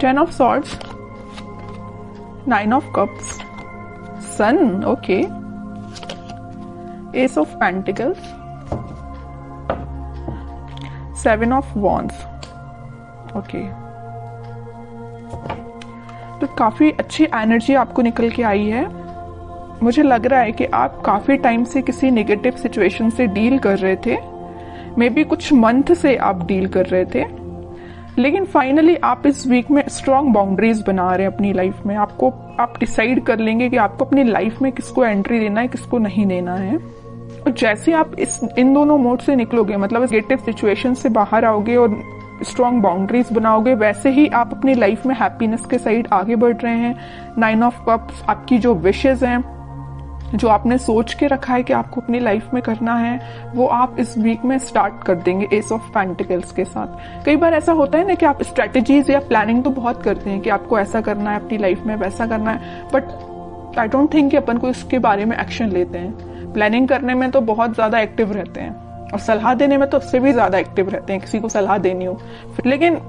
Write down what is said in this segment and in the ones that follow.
10 of swords, 9 of cups, sun, okay, ace of pentacles, 7 of wands, okay। तो काफी अच्छी energy आपको निकल के आई है। मुझे लग रहा है कि आप काफी टाइम से किसी नेगेटिव सिचुएशन से डील कर रहे थे, मे बी कुछ मंथ से आप डील कर रहे थे, लेकिन फाइनली आप इस वीक में स्ट्रॉन्ग बाउंड्रीज बना रहे हैं अपनी लाइफ में। आप डिसाइड कर लेंगे कि आपको अपनी लाइफ में किसको एंट्री देना है, किसको नहीं देना है। और जैसे आप इन दोनों मोड से निकलोगे, मतलब नेगेटिव सिचुएशन से बाहर आओगे और स्ट्रॉन्ग बाउंड्रीज बनाओगे, वैसे ही आप अपनी लाइफ में हैप्पीनेस के साइड आगे बढ़ रहे हैं। 9 ऑफ कप्स आपकी जो विशेज हैं, जो आपने सोच के रखा है कि आपको अपनी लाइफ में करना है, वो आप इस वीक में स्टार्ट कर देंगे एस ऑफ पेंटिकल्स के साथ। कई बार ऐसा होता है ना कि आप स्ट्रेटेजीज या प्लानिंग तो बहुत करते हैं कि आपको ऐसा करना है अपनी लाइफ में, वैसा करना है, बट आई डोंट थिंक कि अपन को इसके बारे में एक्शन लेते हैं। प्लानिंग करने में तो बहुत ज्यादा एक्टिव रहते हैं और सलाह देने में तो उससे भी ज्यादा एक्टिव रहते हैं, किसी को सलाह देनी हो। लेकिन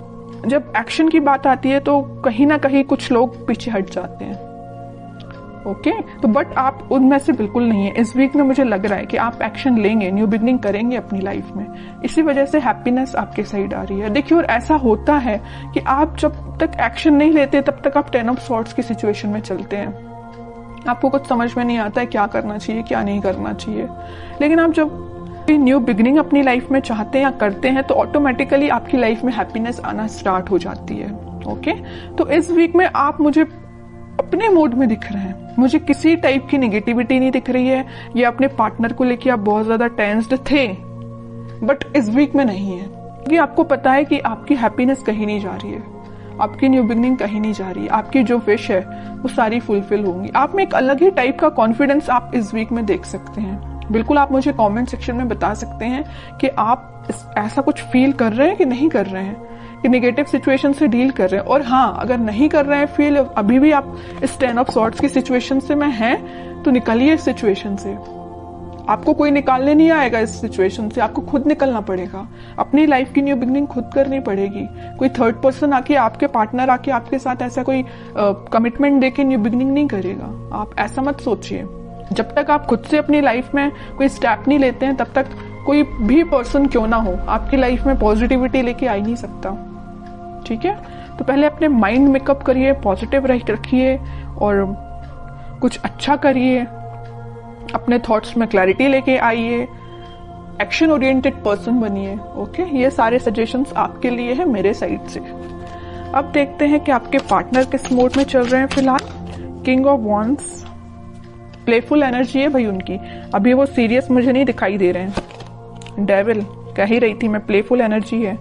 जब एक्शन की बात आती है तो कहीं ना कहीं कुछ लोग पीछे हट जाते हैं, ओके। तो बट आप उनमें से बिल्कुल नहीं है। इस वीक में मुझे लग रहा है कि आप एक्शन लेंगे, न्यू बिगनिंग करेंगे अपनी लाइफ में, इसी वजह से हैप्पीनेस आपके साइड आ रही है। देखिए, और ऐसा होता है कि आप जब तक एक्शन नहीं लेते तब तक आप 10 ऑफ सॉर्ड्स की सिचुएशन में चलते हैं। आपको कुछ समझ में नहीं आता है क्या करना चाहिए, क्या नहीं करना चाहिए। लेकिन आप जब न्यू बिगनिंग अपनी लाइफ में चाहते हैं या करते हैं तो ऑटोमेटिकली आपकी लाइफ में हैप्पीनेस आना स्टार्ट हो जाती है, ओके। तो इस वीक में आप मुझे अपने मोड में दिख रहे हैं, मुझे किसी टाइप की नेगेटिविटी नहीं दिख रही है। ये अपने पार्टनर को लेके आप बहुत ज्यादा टेंस्ड थे, बट इस वीक में नहीं है, क्योंकि आपको पता है कि आपकी हैप्पीनेस कहीं नहीं जा रही है, आपकी न्यू बिगनिंग कहीं नहीं जा रही है, आपकी जो विश है वो सारी फुलफिल होंगी। आप में एक अलग ही टाइप का कॉन्फिडेंस आप इस वीक में देख सकते हैं। बिल्कुल आप मुझे कमेंट सेक्शन में बता सकते हैं कि आप ऐसा कुछ फील कर रहे हैं कि नहीं कर रहे हैं, कि नेगेटिव सिचुएशन से डील कर रहे हैं। और हाँ, अगर नहीं कर रहे हैं फील, अभी भी आप इस 10 ऑफ सॉर्ड्स की सिचुएशन से में हैं, तो निकलिए इस सिचुएशन से। आपको कोई निकालने नहीं आएगा इस सिचुएशन से, आपको खुद निकलना पड़ेगा। अपनी लाइफ की न्यू बिगनिंग खुद करनी पड़ेगी। कोई थर्ड पर्सन आके, आपके पार्टनर आके आपके साथ ऐसा कोई कमिटमेंट देके न्यू बिगनिंग नहीं करेगा। आप ऐसा मत सोचिए। जब तक आप खुद से अपनी लाइफ में कोई स्टेप नहीं लेते हैं, तब तक कोई भी पर्सन क्यों ना हो आपकी लाइफ में पॉजिटिविटी लेके आ ही नहीं सकता, ठीक है। तो पहले अपने माइंड मेकअप करिए, पॉजिटिव रखिए और कुछ अच्छा करिए, अपने थॉट्स में क्लैरिटी लेके आइए, एक्शन ओरिएंटेड पर्सन बनिए, ओके। ये सारे सजेशंस आपके लिए है मेरे साइड से। अब देखते हैं कि आपके पार्टनर किस मोड में चल रहे हैं फिलहाल। King of wands, playful energy है भाई उनकी, अभी वो सीरियस मुझे नहीं दिखाई दे रहे हैं। डेविल, कह ही रही थी मैं, प्लेफुल एनर्जी है।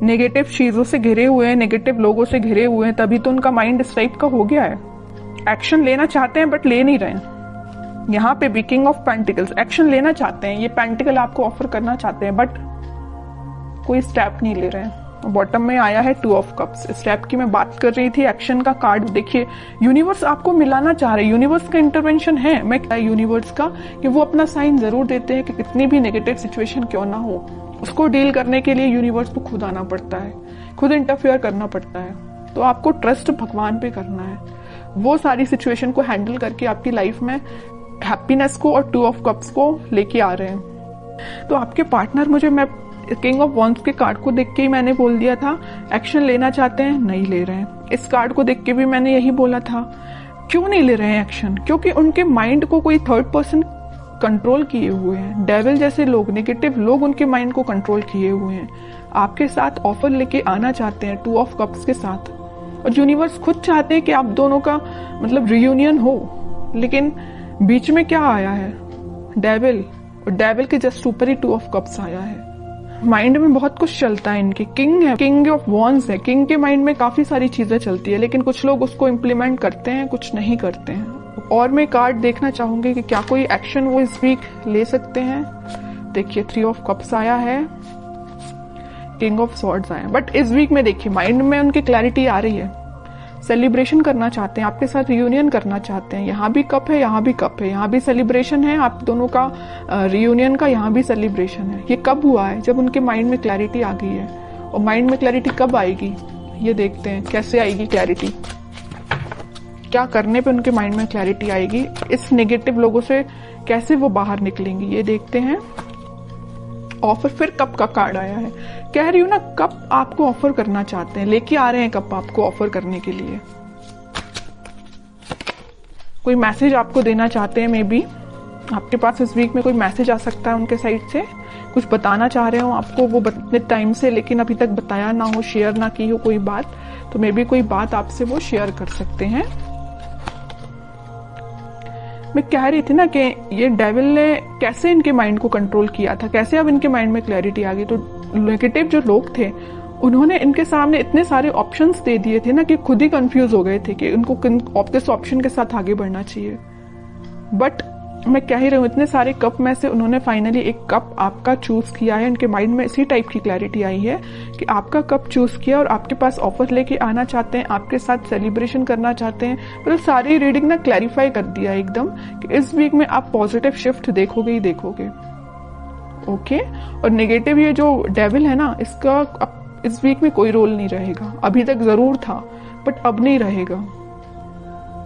नेगेटिव चीजों से घिरे हुए हैं, नेगेटिव लोगों से घिरे हुए हैं, तभी तो उनका माइंड इस टाइप का हो गया है। एक्शन लेना चाहते हैं बट ले नहीं रहे हैं। यहाँ पे भी किंग ऑफ पेंटिकल्स, एक्शन लेना चाहते हैं, ये पेंटिकल आपको ऑफर करना चाहते हैं, बट कोई स्टेप नहीं ले रहे हैं। बॉटम में आया है 2 ऑफ कप्स। स्टेप की मैं बात कर रही थी, एक्शन का कार्ड देखिए। यूनिवर्स आपको मिलाना चाह रहे हैं, यूनिवर्स का इंटरवेंशन है। मैं यूनिवर्स का कि वो अपना साइन जरूर देते हैं कि कितनी भी नेगेटिव सिचुएशन क्यों ना हो, उसको डील करने के लिए यूनिवर्स को खुद आना पड़ता है, खुद इंटरफेयर करना पड़ता है। तो आपको ट्रस्ट भगवान पे करना है, वो सारी सिचुएशन को हैंडल करके आपकी लाइफ में हैप्पीनेस को और 2 ऑफ कप्स को लेके आ रहे हैं। तो आपके पार्टनर, मुझे मैं किंग ऑफ वॉन्ड्स के कार्ड को देख के ही मैंने बोल दिया था, एक्शन लेना चाहते हैं, नहीं ले रहे हैं। इस कार्ड को देख के भी मैंने यही बोला था। क्यों नहीं ले रहे हैं एक्शन? क्योंकि उनके माइंड को कोई थर्ड पर्सन कंट्रोल किए हुए हैं। डेविल जैसे लोग, नेगेटिव लोग उनके माइंड को कंट्रोल किए हुए हैं। आपके साथ ऑफर लेके आना चाहते हैं 2 ऑफ कप्स के साथ, और यूनिवर्स खुद चाहते हैं कि आप दोनों का मतलब रियूनियन हो। लेकिन बीच में क्या आया है? डेविल, और डेविल के जस्ट ऊपर ही 2 ऑफ कप्स आया है। माइंड में बहुत कुछ चलता है इनके। किंग है, किंग ऑफ वॉन्ड्स है। किंग के माइंड में काफी सारी चीजें चलती है, लेकिन कुछ लोग उसको इम्प्लीमेंट करते हैं, कुछ नहीं करते हैं। और मैं कार्ड देखना चाहूंगी कि क्या कोई एक्शन वो इस वीक ले सकते हैं। देखिए 3 ऑफ कप्स आया है, किंग ऑफ सॉर्ड्स आया है। बट इस वीक में देखिए माइंड में उनकी क्लैरिटी आ रही है, सेलिब्रेशन करना चाहते हैं, आपके साथ रियूनियन करना चाहते हैं। यहाँ भी कप है, यहाँ भी कप है, यहाँ भी सेलिब्रेशन है आप दोनों का रियूनियन का, यहाँ भी सेलिब्रेशन है। ये कब हुआ है? जब उनके माइंड में क्लैरिटी आ गई है। और माइंड में क्लैरिटी कब आएगी? ये देखते हैं कैसे आएगी क्लैरिटी, क्या करने पे उनके माइंड में क्लैरिटी आएगी, इस नेगेटिव लोगों से कैसे वो बाहर निकलेंगी। ये देखते हैं। ऑफर, फिर कप का कार्ड आया है। कह रही हूं ना, कप आपको ऑफर करना चाहते हैं, लेके आ रहे हैं कप आपको ऑफर करने के लिए। कोई मैसेज आपको देना चाहते हैं, मे बी आपके पास इस वीक में कोई मैसेज आ सकता है उनके साइड से, कुछ बताना चाह रहे हो आपको वो इतने टाइम से, लेकिन अभी तक बताया ना हो, शेयर ना की हो कोई बात, तो मे बी कोई बात आपसे वो शेयर कर सकते हैं। मैं कह रही थी ना कि ये डेविल ने कैसे इनके माइंड को कंट्रोल किया था, कैसे अब इनके माइंड में क्लैरिटी आ गई। तो नेगेटिव जो लोग थे उन्होंने इनके सामने इतने सारे ऑप्शंस दे दिए थे ना कि खुद ही कंफ्यूज हो गए थे कि उनको किस ऑप्शन के साथ आगे बढ़ना चाहिए। बट मैं कह ही रही हूँ, इतने सारे कप में से उन्होंने फाइनली एक कप आपका चूज किया है। इनके माइंड में इसी टाइप की क्लैरिटी आई है कि आपका कप चूज किया और आपके पास ऑफर लेके आना चाहते हैं, आपके साथ सेलिब्रेशन करना चाहते हैं। मतलब सारी रीडिंग ना क्लैरिफाई कर दिया एकदम कि इस वीक में आप पॉजिटिव शिफ्ट देखोगे ही देखोगे। ओके। और नेगेटिव ये जो डेविल है ना, इसका अब इस वीक में कोई रोल नहीं रहेगा। अभी तक जरूर था बट अब नहीं रहेगा।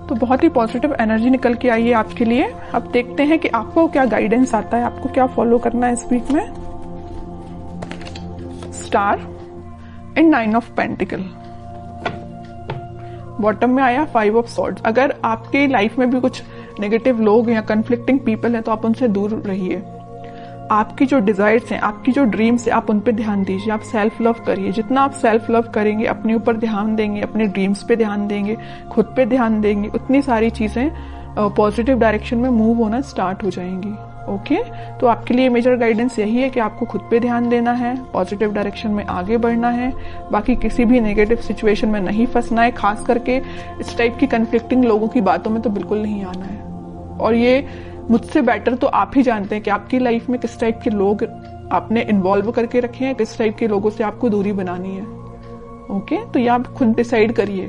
तो बहुत ही पॉजिटिव एनर्जी निकल के आई है आपके लिए। अब देखते हैं कि आपको क्या गाइडेंस आता है, आपको क्या फॉलो करना है इस वीक में। Star and 9 of pentacle. Bottom में आया 5 ऑफ सॉर्ड्स। अगर आपके लाइफ में भी कुछ नेगेटिव लोग या कंफ्लिक्टिंग पीपल हैं तो आप उनसे दूर रहिए। आपकी जो डिजायर्स हैं, आपकी जो ड्रीम्स है, आप उन पे ध्यान दीजिए। आप सेल्फ लव करिए। जितना आप सेल्फ लव करेंगे, अपने ऊपर ध्यान देंगे, अपने ड्रीम्स पे ध्यान देंगे, खुद पे ध्यान देंगे, उतनी सारी चीजें पॉजिटिव डायरेक्शन में मूव होना स्टार्ट हो जाएंगी। ओके। तो आपके लिए मेजर गाइडेंस यही है कि आपको खुद पे ध्यान देना है, पॉजिटिव डायरेक्शन में आगे बढ़ना है, बाकी किसी भी नेगेटिव सिचुएशन में नहीं फंसना है। खास करके इस टाइप की कंफ्लिक्टिंग लोगों की बातों में तो बिल्कुल नहीं आना है। और ये मुझसे बेटर तो आप ही जानते हैं कि आपकी लाइफ में किस टाइप के लोग आपने इन्वॉल्व करके रखे हैं, किस टाइप के लोगों से आपको दूरी बनानी है। ओके। तो ये आप खुद डिसाइड करिए।